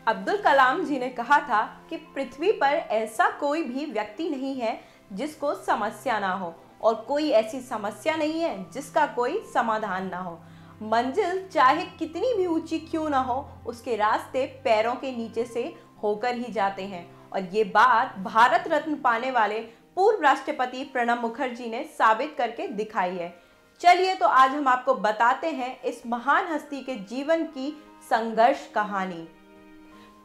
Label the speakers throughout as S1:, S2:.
S1: अब्दुल कलाम जी ने कहा था कि पृथ्वी पर ऐसा कोई भी व्यक्ति नहीं है जिसको समस्या ना हो और कोई ऐसी समस्या नहीं है जिसका कोई समाधान ना हो। मंजिल चाहे कितनी भी ऊंची क्यों ना हो, उसके रास्ते पैरों के नीचे से होकर ही जाते हैं। और ये बात भारत रत्न पाने वाले पूर्व राष्ट्रपति प्रणब मुखर्जी ने साबित करके दिखाई है। चलिए तो आज हम आपको बताते हैं इस महान हस्ती के जीवन की संघर्ष कहानी।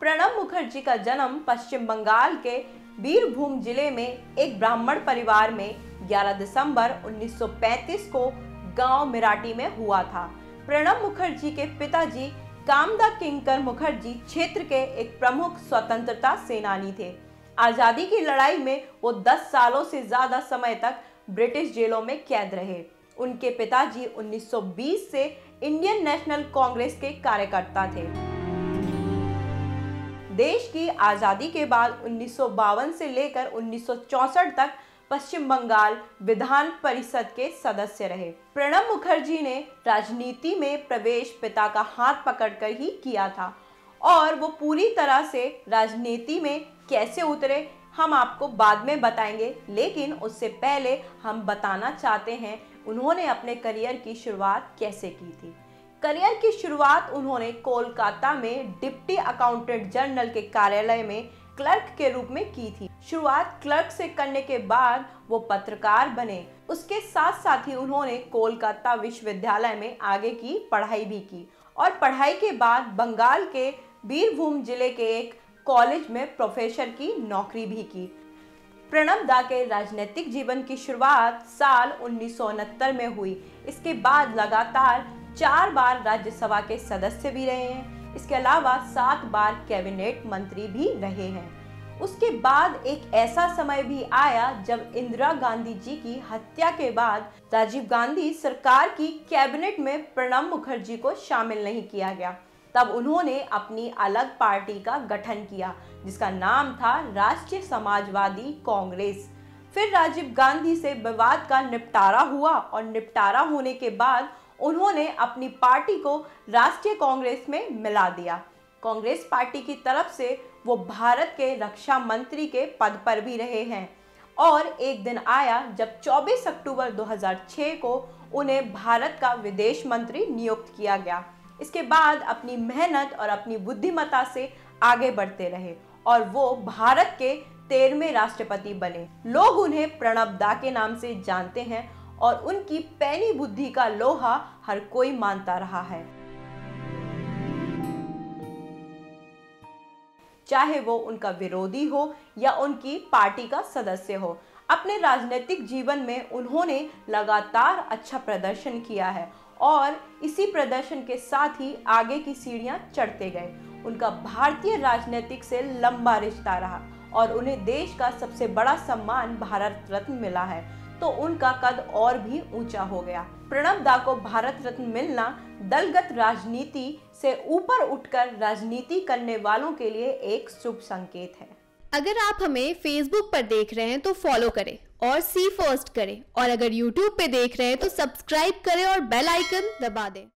S1: प्रणब मुखर्जी का जन्म पश्चिम बंगाल के बीरभूम जिले में एक ब्राह्मण परिवार में 11 दिसंबर 1935 को गांव मिराटी में हुआ था। प्रणब मुखर्जी के पिताजी कामदा किंकर मुखर्जी क्षेत्र के एक प्रमुख स्वतंत्रता सेनानी थे। आजादी की लड़ाई में वो 10 सालों से ज्यादा समय तक ब्रिटिश जेलों में कैद रहे। उनके पिताजी 1920 से इंडियन नेशनल कांग्रेस के कार्यकर्ता थे। देश की आजादी के बाद 1952 से लेकर 1964 तक पश्चिम बंगाल विधान परिषद के सदस्य रहे। प्रणब मुखर्जी ने राजनीति में प्रवेश पिता का हाथ पकड़कर ही किया था और वो पूरी तरह से राजनीति में कैसे उतरे हम आपको बाद में बताएंगे, लेकिन उससे पहले हम बताना चाहते हैं उन्होंने अपने करियर की शुरुआत कैसे की थी। करियर की शुरुआत उन्होंने कोलकाता में डिप्टी अकाउंटेंट जनरल के कार्यालय में क्लर्क के रूप में की थी। शुरुआत क्लर्क से करने के बाद वो पत्रकार बने। उसके साथ साथ ही उन्होंने कोलकाता विश्वविद्यालय में आगे की पढ़ाई भी की और पढ़ाई के बाद बंगाल के बीरभूम जिले के एक कॉलेज में प्रोफेसर की नौकरी भी की। प्रणब दा के राजनीतिक जीवन की शुरुआत साल 1969 में हुई। इसके बाद लगातार 4 बार राज्यसभा के सदस्य भी रहे हैं। इसके अलावा 7 बार कैबिनेट मंत्री भी रहे हैं। उसके बाद एक ऐसा समय भी आया जब इंदिरा गांधी जी की हत्या के बाद राजीव गांधी सरकार की कैबिनेट में प्रणब मुखर्जी को शामिल नहीं किया गया। तब उन्होंने अपनी अलग पार्टी का गठन किया जिसका नाम था राष्ट्रीय समाजवादी कांग्रेस। फिर राजीव गांधी से विवाद का निपटारा हुआ और निपटारा होने के बाद उन्होंने अपनी पार्टी को राष्ट्रीय कांग्रेस में मिला दिया। कांग्रेस पार्टी की तरफ से वो भारत के रक्षा मंत्री के पद पर भी रहे हैं और एक दिन आया जब 24 अक्टूबर 2006 को उन्हें भारत का विदेश मंत्री नियुक्त किया गया। इसके बाद अपनी मेहनत और अपनी बुद्धिमत्ता से आगे बढ़ते रहे और वो भारत के 13वें राष्ट्रपति बने। लोग उन्हें प्रणब दा के नाम से जानते हैं और उनकी पैनी बुद्धि का लोहा हर कोई मानता रहा है। चाहे वो उनका विरोधी हो या उनकी पार्टी का सदस्य हो, अपने राजनीतिक जीवन में उन्होंने लगातार अच्छा प्रदर्शन किया है और इसी प्रदर्शन के साथ ही आगे की सीढ़ियां चढ़ते गए। उनका भारतीय राजनीतिक से लंबा रिश्ता रहा और उन्हें देश का सबसे बड़ा सम्मान भारत रत्न मिला है, तो उनका कद और भी ऊंचा हो गया। प्रणब दा को भारत रत्न मिलना दलगत राजनीति से ऊपर उठकर राजनीति करने वालों के लिए एक शुभ संकेत है।
S2: अगर आप हमें फेसबुक पर देख रहे हैं तो फॉलो करें और सी फर्स्ट करें, और अगर यूट्यूब पे देख रहे हैं तो सब्सक्राइब करें और बेल आइकन दबा दें।